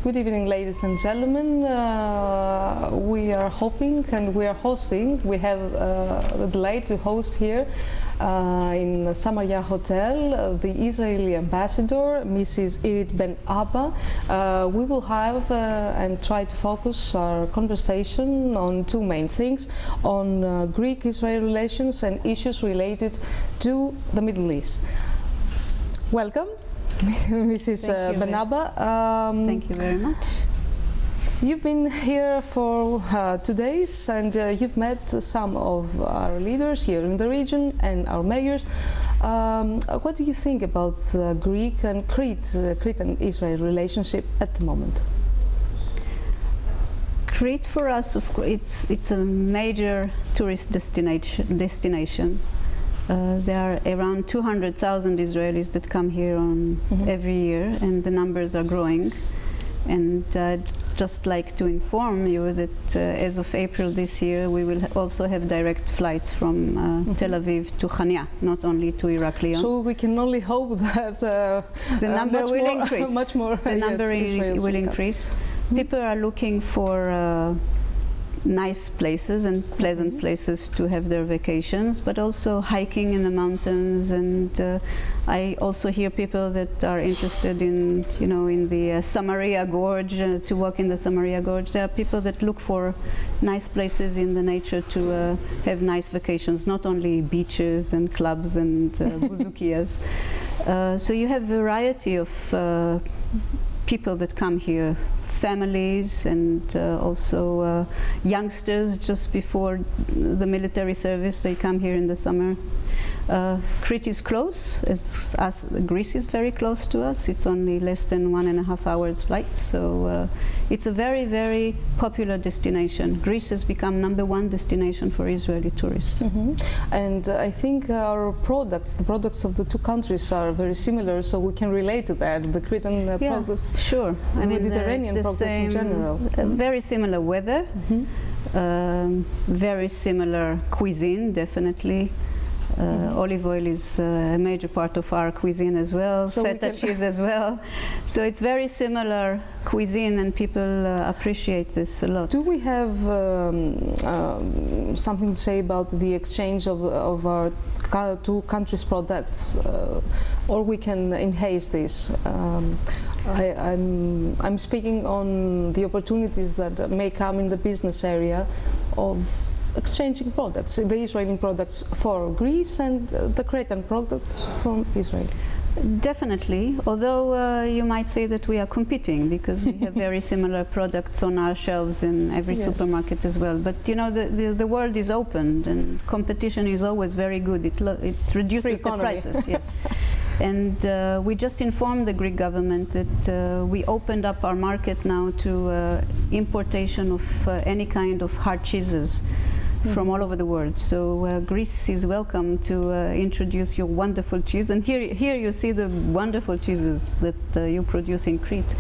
Good evening, ladies and gentlemen. We are hoping and we are hosting. We have the delight to host here in Samaria Hotel the Israeli ambassador, Mrs. Irit Ben Abba. We will have and try to focus our conversation on two main things, on Greek-Israel relations and issues related to the Middle East. Welcome, Mrs. Ben Abba. Thank you very much. You've been here for 2 days and you've met some of our leaders here in the region and our mayors. What do you think about Greek and Crete and Israel relationship at the moment? Crete for us, of course, it's a major tourist destination. There are around 200,000 Israelis that come here every year, and the numbers are growing. And I'd just like to inform you that as of April this year, we will also have direct flights from Tel Aviv to Hania, not only to Heraklion. So we can only hope that the number will increase. Much more. The number will increase. People are looking for nice places and pleasant places to have their vacations, but also hiking in the mountains. And I also hear people that are interested in, in the Samaria Gorge, to walk in the Samaria Gorge. There are people that look for nice places in the nature to have nice vacations, not only beaches and clubs and bouzoukias. So you have variety of people that come here, families and also youngsters just before the military service. They come here in the summer. Crete is close, Greece is very close to us. It's only less than 1.5 hours flight, so it's a very, very popular destination. Greece has become #1 destination for Israeli tourists. And I think our products, the products of the two countries, are very similar, so we can relate to that. The Cretan products, sure. The Mediterranean products in general. Very similar weather, very similar cuisine, definitely. Olive oil is a major part of our cuisine as well, so feta cheese as well. So it's very similar cuisine, and people appreciate this a lot. Do we have something to say about the exchange of our two countries' products, or we can enhance this? I'm speaking on the opportunities that may come in the business area of exchanging products, the Israeli products for Greece and the Cretan products from Israel. Definitely, although you might say that we are competing because we have very similar products on our shelves in every supermarket as well. But the world is open and competition is always very good. It reduces the prices. Yes. And we just informed the Greek government that we opened up our market now to importation of any kind of hard cheeses from all over the world. So Greece is welcome to introduce your wonderful cheese. And here you see the wonderful cheeses that you produce in Crete.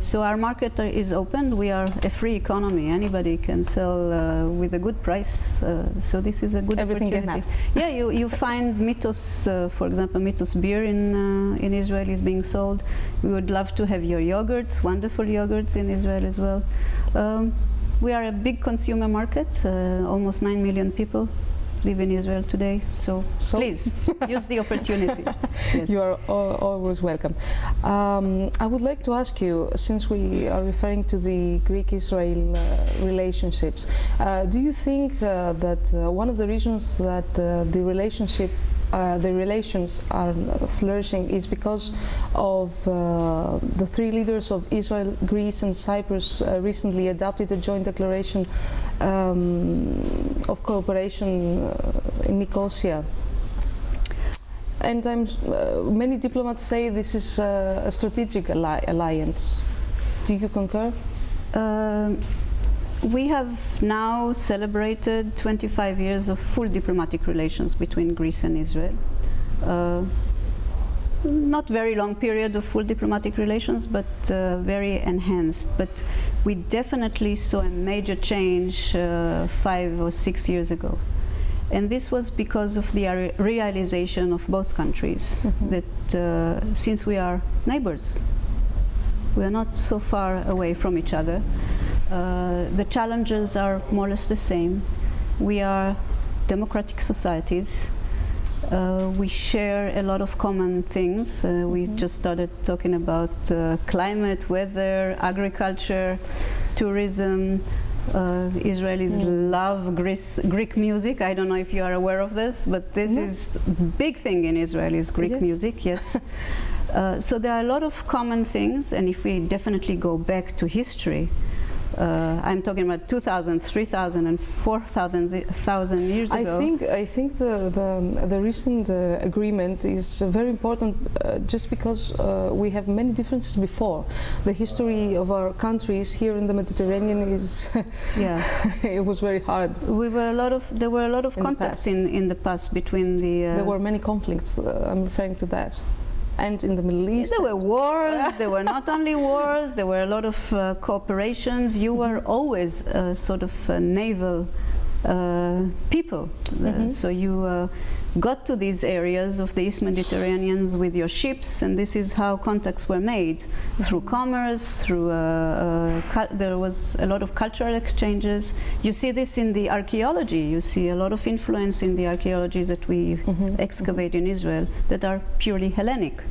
So our market is open. We are a free economy. Anybody can sell with a good price. So this is a good opportunity. Yeah, you find Mythos, for example, Mythos beer in Israel is being sold. We would love to have your yogurts, wonderful yogurts in Israel as well. We are a big consumer market. Almost 9 million people live in Israel today. So please use the opportunity. Yes. You are always welcome. I would like to ask you, since we are referring to the Greek-Israel relationships, do you think that one of the reasons that the relations are flourishing is because of the three leaders of Israel, Greece and Cyprus recently adopted a joint declaration of cooperation in Nicosia? And many diplomats say this is a strategic alliance. Do you concur? We have now celebrated 25 years of full diplomatic relations between Greece and Israel. Not very long period of full diplomatic relations, but very enhanced. But we definitely saw a major change 5 or 6 years ago. And this was because of the realization of both countries that since we are neighbors, We are not so far away from each other. The challenges are more or less the same. We are democratic societies. We share a lot of common things. We just started talking about climate, weather, agriculture, tourism. Israelis love Greek music. I don't know if you are aware of this, but this is a big thing in Israel, is Greek music, yes. So there are a lot of common things, and if we definitely go back to history, I'm talking about 2,000, 3,000 and 4,000 years ago. I think the recent agreement is very important just because we have many differences before. The history of our countries here in the Mediterranean is it was very hard. There were a lot of contacts in the past between the there were many conflicts. I'm referring to that. And in the Middle East. There were wars, there were not only wars, there were a lot of cooperations. You were always sort of naval people. So you got to these areas of the East Mediterranean with your ships, and this is how contacts were made, through commerce, through there was a lot of cultural exchanges. You see this in the archaeology. You see a lot of influence in the archaeology that we excavate in Israel that are purely Hellenic.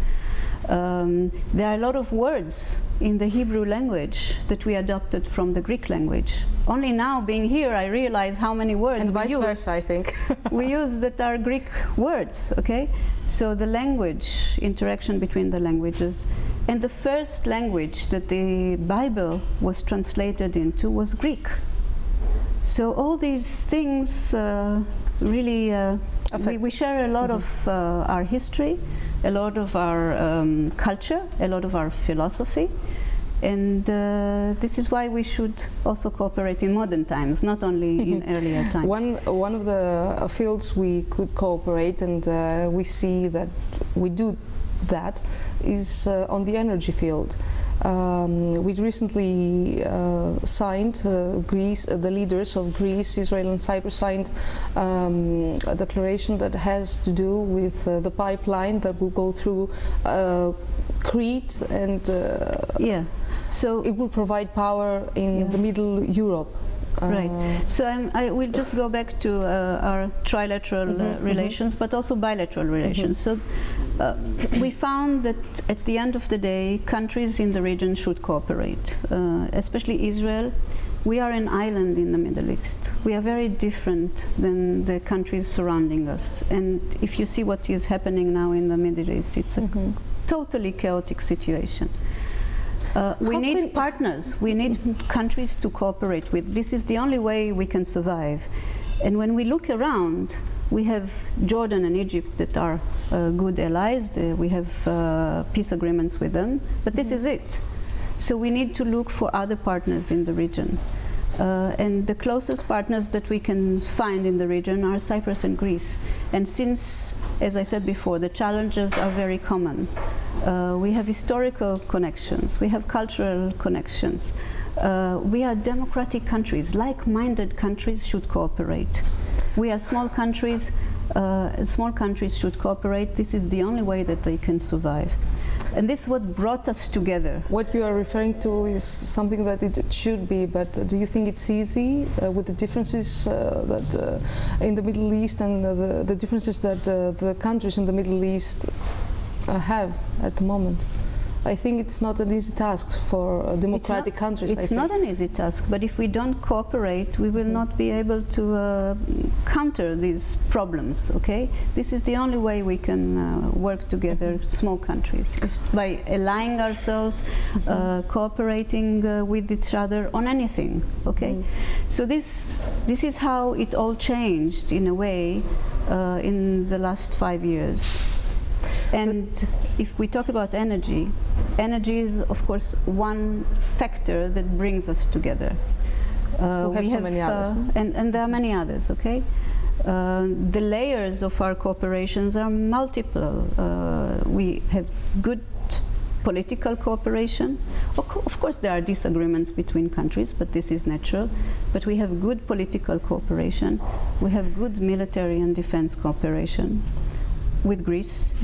There are a lot of words in the Hebrew language that we adopted from the Greek language. Only now, being here, I realize how many words and vice versa, I think. we use that are Greek words, okay? So the language, interaction between the languages. And the first language that the Bible was translated into was Greek. So all these things really, we share a lot of our history, a lot of our culture, a lot of our philosophy, and this is why we should also cooperate in modern times, not only in earlier times. One of the fields we could cooperate, and we see that we do that, is on the energy field. We recently signed, Greece, the leaders of Greece, Israel and Cyprus signed a declaration that has to do with the pipeline that will go through Crete, and so it will provide power in the Middle Europe. Right. So I will just go back to our trilateral relations, but also bilateral relations. So we found that at the end of the day, countries in the region should cooperate, especially Israel. We are an island in the Middle East. We are very different than the countries surrounding us. And if you see what is happening now in the Middle East, it's a totally chaotic situation. We need partners, we need countries to cooperate with. This is the only way we can survive. And when we look around, we have Jordan and Egypt that are good allies. We have peace agreements with them, but this is it. So we need to look for other partners in the region. And the closest partners that we can find in the region are Cyprus and Greece. And since, as I said before, the challenges are very common, we have historical connections, we have cultural connections, we are democratic countries. Like-minded countries should cooperate. We are small countries should cooperate. This is the only way that they can survive. And this is what brought us together. What you are referring to is something that it should be, but do you think it's easy with the differences that in the Middle East and the differences that the countries in the Middle East have at the moment? I think it's not an easy task for democratic countries. It's not an easy task, but if we don't cooperate, we will not be able to counter these problems, okay? This is the only way we can work together, small countries, is by allying ourselves, cooperating with each other on anything, okay? So this is how it all changed, in a way, in the last 5 years. And if we talk about energy, energy is, of course, one factor that brings us together. We have so many others. And there are many others, okay? The layers of our cooperations are multiple. We have good political cooperation. Of course, there are disagreements between countries, but this is natural. But we have good political cooperation. We have good military and defense cooperation with Greece.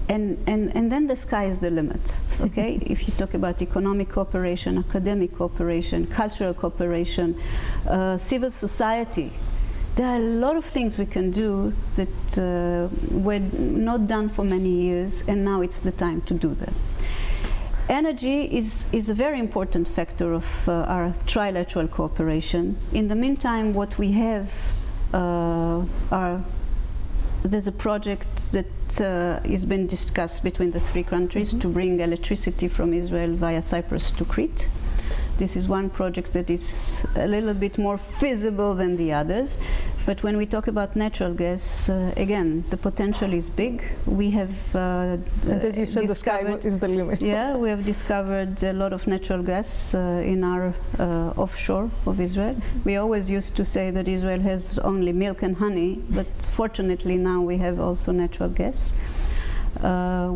And then the sky is the limit, okay? If you talk about economic cooperation, academic cooperation, cultural cooperation, civil society, there are a lot of things we can do that were not done for many years, and now it's the time to do them. Energy is a very important factor of our trilateral cooperation. In the meantime, what we have there's a project that has been discussed between the three countries to bring electricity from Israel via Cyprus to Crete. This is one project that is a little bit more feasible than the others. But when we talk about natural gas, again, the potential is big. We have and as you said, the sky is the limit. Yeah, we have discovered a lot of natural gas in our offshore of Israel. We always used to say that Israel has only milk and honey, but fortunately now we have also natural gas.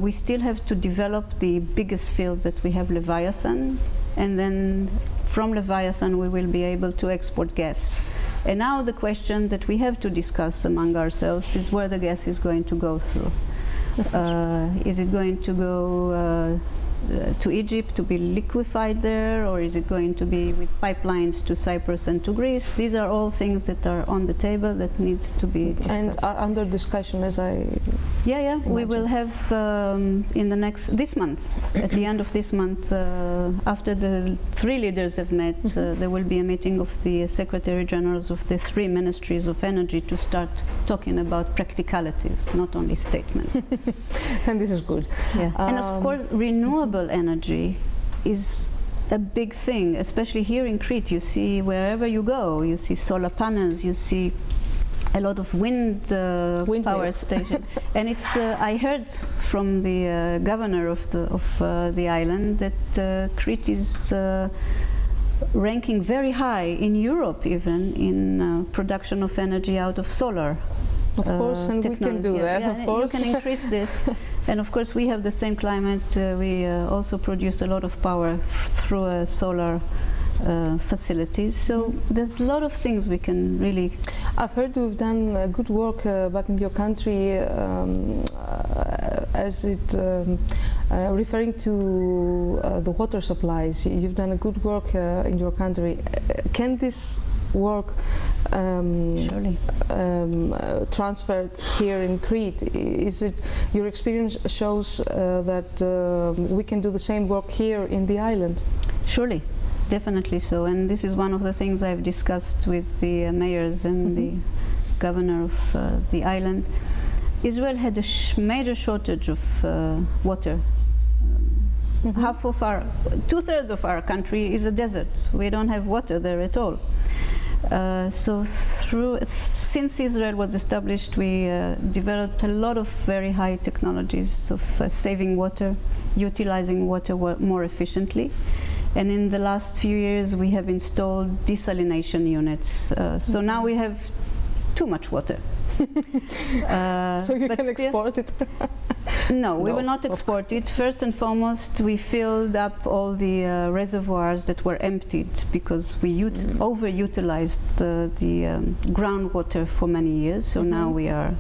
We still have to develop the biggest field that we have, Leviathan, and then from Leviathan we will be able to export gas. And now the question that we have to discuss among ourselves is where the gas is going to go through. Is it going to go to Egypt to be liquefied there, or is it going to be with pipelines to Cyprus and to Greece? These are all things that are on the table that needs to be discussed. And are under discussion, as I Yeah, we will have in this month, at the end of this month, after the three leaders have met, there will be a meeting of the Secretary Generals of the three ministries of energy to start talking about practicalities, not only statements. And this is good. Yeah. And of course, renewable energy is a big thing, especially here in Crete. You see, wherever you go, you see solar panels, you see a lot of wind power station. And it's I heard from the governor of the island that Crete is ranking very high in Europe, even in production of energy out of solar. Of course, and we can do that, of course. You can increase this. And of course, we have the same climate. We also produce a lot of power through solar facilities. So there's a lot of things we can really... I've heard you've done good work back in your country as it referring to the water supplies. You've done a good work in your country. Can this work transferred here in Crete? Is it your experience shows that we can do the same work here in the island? Surely, definitely so. And this is one of the things I've discussed with the mayors and the governor of the island. Israel had a major shortage of water. Half of two-thirds of our country is a desert. We don't have water there at all. So since Israel was established, we developed a lot of very high technologies of saving water, utilizing water more efficiently. And in the last few years, we have installed desalination units. So now we have too much water. So you can export it? No, we will not export it. First and foremost, we filled up all the reservoirs that were emptied because we overutilized the groundwater for many years. So now we are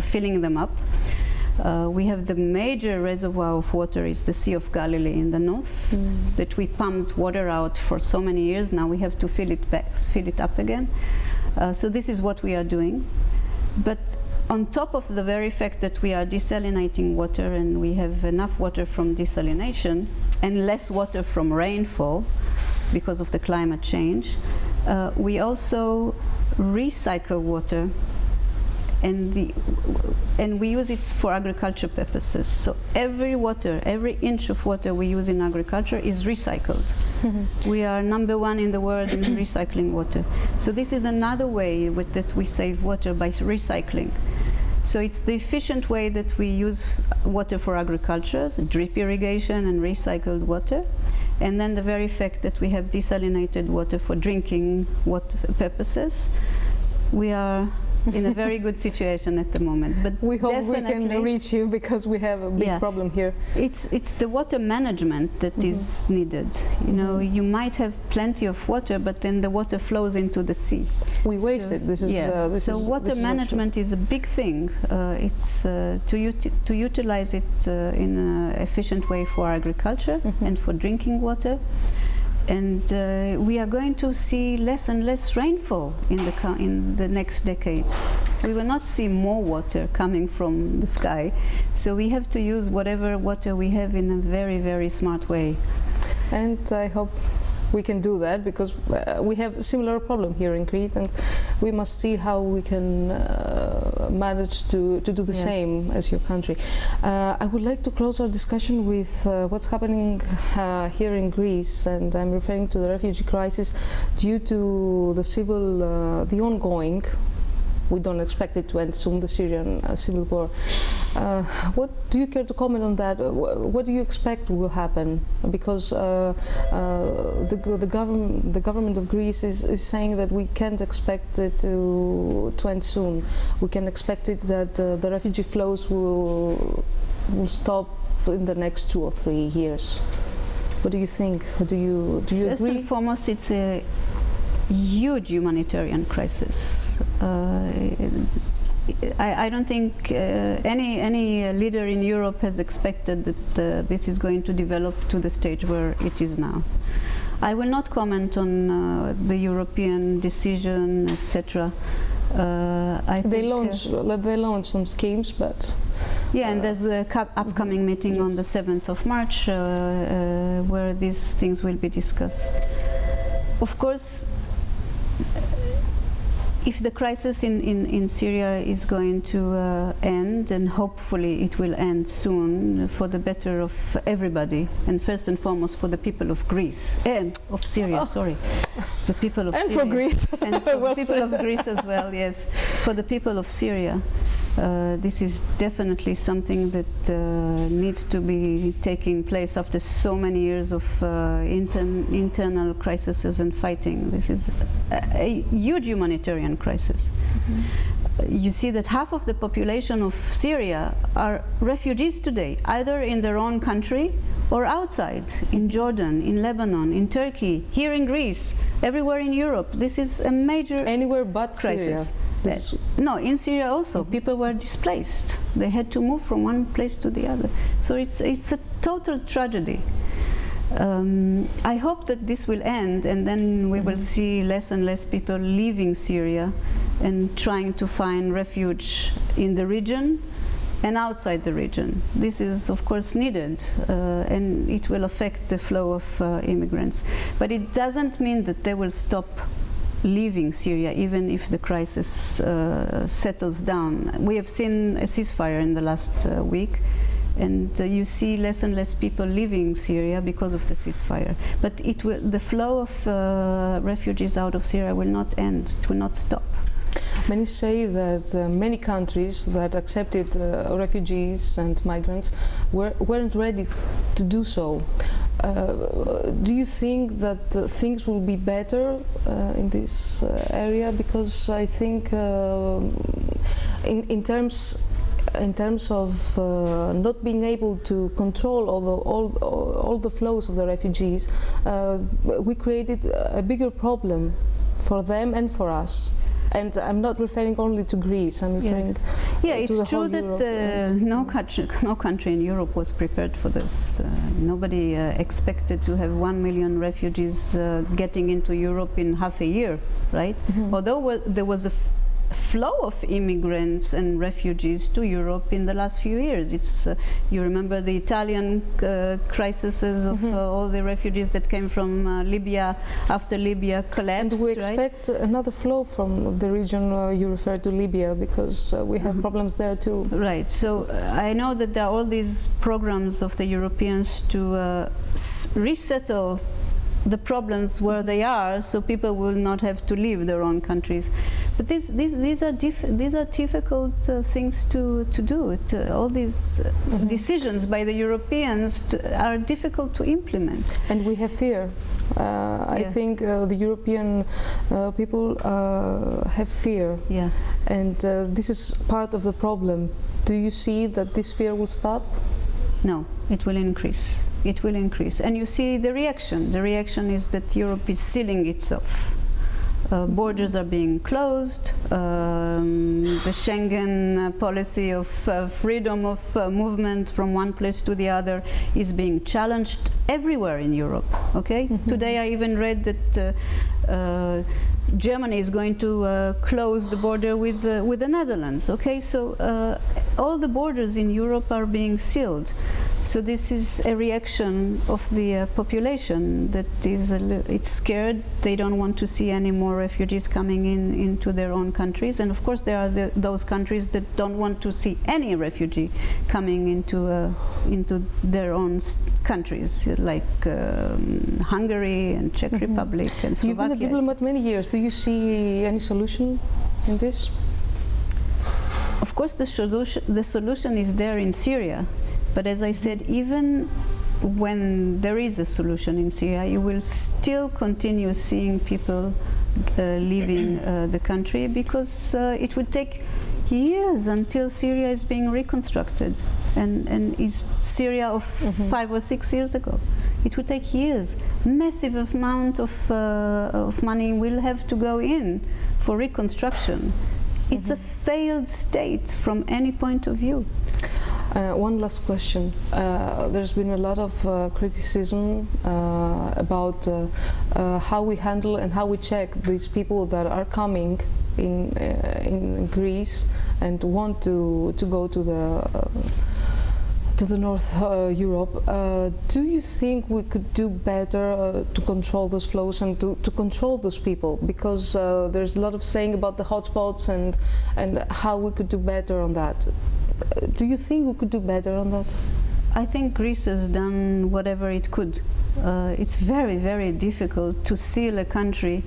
filling them up. We have the major reservoir of water is the Sea of Galilee in the north that we pumped water out for so many years. Now we have to fill it up again. So this is what we are doing. But on top of the very fact that we are desalinating water and we have enough water from desalination and less water from rainfall because of the climate change, we also recycle water and we use it for agriculture purposes. So every inch of water we use in agriculture is recycled. We are #1 in the world in recycling water. So this is another way that we save water by recycling. So it's the efficient way that we use water for agriculture, the drip irrigation and recycled water. And then the very fact that we have desalinated water for drinking water purposes. We are in a very good situation at the moment. But we hope we can reach you because we have a big problem here. It's the water management that is needed. You know, you might have plenty of water, but then the water flows into the sea. We waste it. This is so water management is a big thing. It's to utilize it in an efficient way for agriculture and for drinking water. And we are going to see less and less rainfall in the next decades. We will not see more water coming from the sky, so we have to use whatever water we have in a very, very smart way. And I hope we can do that, because we have a similar problem here in Crete, and we must see how we can manage to do the same as your country. I would like to close our discussion with what's happening here in Greece, and I'm referring to the refugee crisis due to the ongoing, we don't expect it to end soon, the Syrian civil war. What do you care to comment on that? What do you expect will happen? Because the government of Greece is saying that we can't expect it to end soon. We can expect it that the refugee flows will stop in the next 2 or 3 years. What do you think? Do you agree? First and foremost, it's a huge humanitarian crisis. I don't think any leader in Europe has expected that this is going to develop to the stage where it is now. I will not comment on the European decision, etc. They launch some schemes, but and there's an upcoming meeting on the 7th of March where these things will be discussed. Of course, if the crisis in Syria is going to end, and hopefully it will end soon for the better of everybody, and first and foremost for the people of Greece, and of Syria, sorry, the people of and Syria. For Greece. And for the people of Greece as well, yes. For the people of Syria, this is definitely something that needs to be taking place after so many years of internal crises and fighting. This is a huge humanitarian crisis. You see that half of the population of Syria are refugees today, either in their own country or outside, in Jordan, in Lebanon, in Turkey, here in Greece, everywhere in Europe. This is a major anywhere but crisis. Syria. No, in Syria also, people were displaced. They had to move from one place to the other. So it's a total tragedy. I hope that this will end, and then we will see less and less people leaving Syria and trying to find refuge in the region and outside the region. This is, of course, needed, and it will affect the flow of immigrants. But it doesn't mean that they will stop leaving Syria, even if the crisis settles down. We have seen a ceasefire in the last week, and you see less and less people leaving Syria because of the ceasefire. But the flow of refugees out of Syria will not end, it will not stop. Many say that many countries that accepted refugees and migrants weren't ready to do so. Do you think that things will be better in this area? Because I think in terms of not being able to control all the flows of the refugees, we created a bigger problem for them and for us. And I'm not referring only to Greece, I'm referring to the whole it's true that no country in Europe was prepared for this. Nobody expected to have 1 million refugees getting into Europe in half a year, right? Although there was a flow of immigrants and refugees to Europe in the last few years. It's you remember the Italian crises of all the refugees that came from Libya after Libya collapsed. And we expect another flow from the region you referred to, Libya, because we have problems there too. Right. So I know that there are all these programs of the Europeans to resettle the problems where they are, so people will not have to leave their own countries. But these are difficult things to do. All these decisions by the Europeans are difficult to implement. And we have fear. I think the European people have fear. Yeah. And this is part of the problem. Do you see that this fear will stop? No, it will increase. It will increase. And you see the reaction. The reaction is that Europe is sealing itself. Borders are being closed. The Schengen policy of freedom of movement from one place to the other is being challenged everywhere in Europe. Okay. Today I even read that Germany is going to close the border with the Netherlands. Okay, so all the borders in Europe are being sealed. So this is a reaction of the population that is it's scared. They don't want to see any more refugees coming into their own countries. And of course, there are those countries that don't want to see any refugee coming into their own countries, like Hungary and Czech Republic and Slovakia. You've been a diplomat many years. Do you see any solution in this? Of course, the solution is there in Syria. But as I said, even when there is a solution in Syria, you will still continue seeing people leaving the country, because it would take years until Syria is being reconstructed. And is Syria of 5 or 6 years ago. It would take years. Massive amount of money will have to go in for reconstruction. It's a failed state from any point of view. One last question. There's been a lot of criticism about how we handle and how we check these people that are coming in Greece and want to go to the North Europe. Do you think we could do better to control those flows and to control those people? Because there's a lot of saying about the hotspots and how we could do better on that. Do you think we could do better on that? I think Greece has done whatever it could. It's very, very difficult to seal a country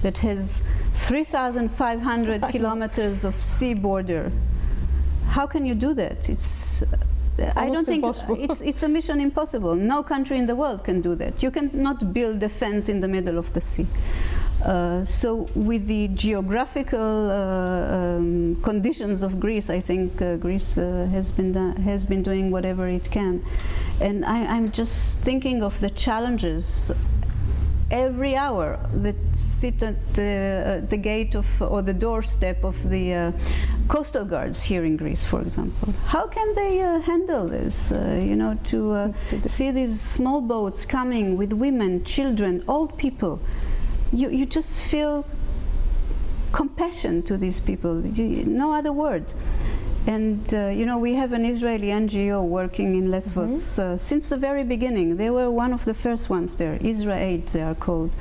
that has 3,500 kilometers of sea border. How can you do that? I don't think it's a mission impossible. No country in the world can do that. You cannot build a fence in the middle of the sea. So with the geographical conditions of Greece, I think Greece has been doing whatever it can. And I'm just thinking of the challenges every hour that sit at the gate of, or the doorstep of the coastal guards here in Greece, for example. How can they handle this? You know, to see these small boats coming with women, children, old people. You just feel compassion to these people, no other word. And you know, we have an Israeli NGO working in Lesbos since the very beginning. They were one of the first ones there, Israel they are called.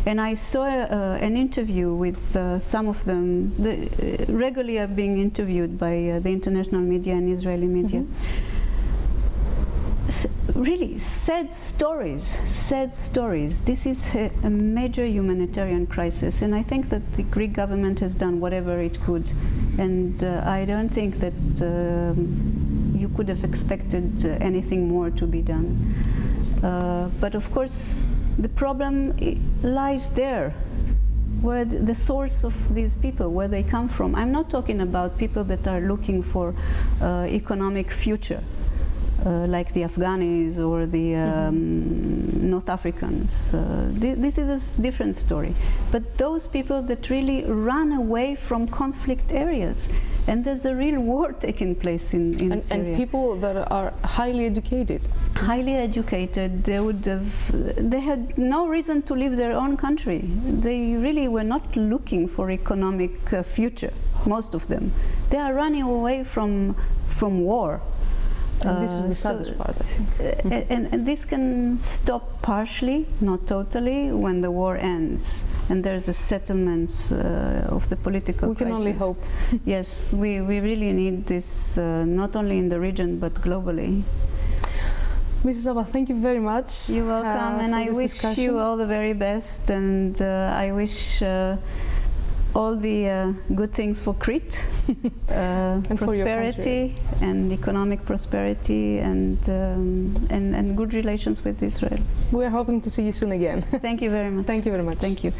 And I saw an interview with some of them. Regularly are being interviewed by the international media and Israeli media. Really sad stories. This is a major humanitarian crisis, and I think that the Greek government has done whatever it could, and I don't think that you could have expected anything more to be done. But of course, the problem lies there, where the source of these people, where they come from. I'm not talking about people that are looking for economic future. Like the Afghans or the North Africans. This is a different story. But those people that really run away from conflict areas, and there's a real war taking place in Syria. And people that are highly educated. Highly educated, they had no reason to leave their own country. They really were not looking for economic future, most of them. They are running away from war. And this is the saddest part, I think. And this can stop partially, not totally, when the war ends and there's a settlement of the political crisis. We can only hope. Yes, we really need this, not only in the region, but globally. Mrs. Abba, thank you very much. You're welcome, and I wish you all the very best, and I wish all the good things for Crete, prosperity and economic prosperity, and good relations with Israel. We are hoping to see you soon again. Thank you very much. Thank you very much. Thank you.